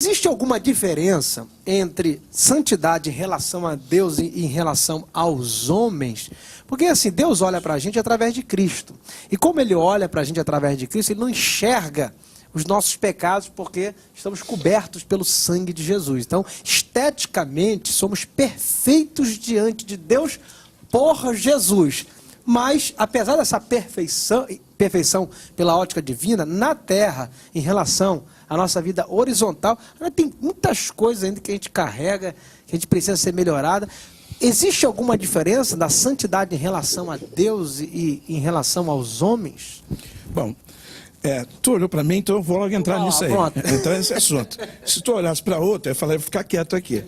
Existe alguma diferença entre santidade em relação a Deus e em relação aos homens? Porque assim, Deus olha para a gente através de Cristo. E como Ele olha para a gente através de Cristo, Ele não enxerga os nossos pecados porque estamos cobertos pelo sangue de Jesus. Então, esteticamente, somos perfeitos diante de Deus por Jesus. Mas, apesar dessa perfeição pela ótica divina, na terra, em relação à nossa vida horizontal, tem muitas coisas ainda que a gente carrega, que a gente precisa ser melhorada. Existe alguma diferença da santidade em relação a Deus e em relação aos homens? Bom, tu olhou para mim, então eu vou logo entrar nisso aí. Entrar nesse assunto. Se tu olhasse para outro, eu falei, vou ficar quieto aqui.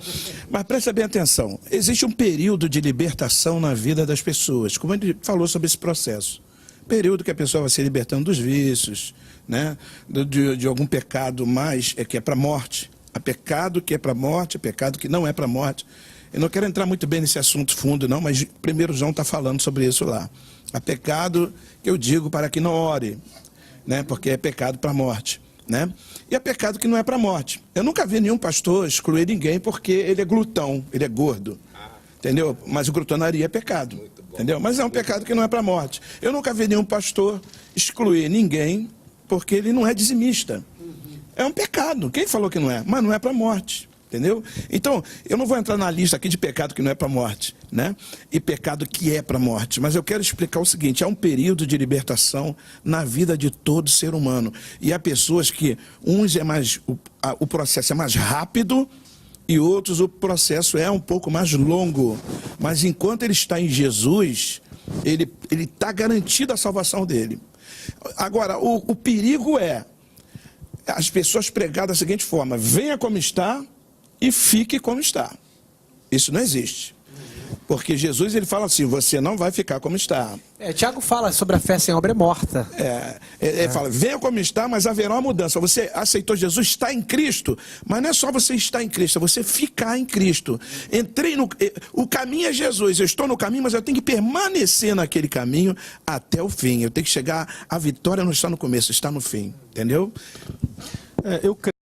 Mas presta bem atenção. Existe um período de libertação na vida das pessoas, como ele falou sobre esse processo. Período que a pessoa vai se libertando dos vícios, né? de algum pecado mais, que é para a morte. Há pecado que é para a morte, há pecado que não é para a morte. Eu não quero entrar muito bem nesse assunto fundo, não, mas primeiro João está falando sobre isso lá. Há pecado que eu digo para que não ore, né? Porque é pecado para a morte. Né? E é pecado que não é para a morte. Eu nunca vi nenhum pastor excluir ninguém porque ele é glutão, ele é gordo. Entendeu? Mas glutonaria é pecado. Entendeu? Mas é um pecado que não é para a morte. Eu nunca vi nenhum pastor excluir ninguém porque ele não é dizimista. É um pecado. Quem falou que não é? Mas não é para a morte. Entendeu? Então, eu não vou entrar na lista aqui de pecado que não é para a morte, né? E pecado que é para a morte. Mas eu quero explicar o seguinte, há um período de libertação na vida de todo ser humano. E há pessoas que, uns é mais, o processo é mais rápido e outros o processo é um pouco mais longo. Mas enquanto ele está em Jesus, ele está garantido a salvação dele. Agora, o perigo é as pessoas pregar da seguinte forma, venha como está e fique como está. Isso não existe. Porque Jesus ele fala assim, você não vai ficar como está. Tiago fala sobre a fé sem obra é morta. Ele fala, venha como está, mas haverá uma mudança. Você aceitou Jesus, está em Cristo, mas não é só você estar em Cristo, é você ficar em Cristo. O caminho é Jesus, eu estou no caminho, mas eu tenho que permanecer naquele caminho até o fim. Eu tenho que chegar, a vitória não está no começo, está no fim. Entendeu? Eu creio.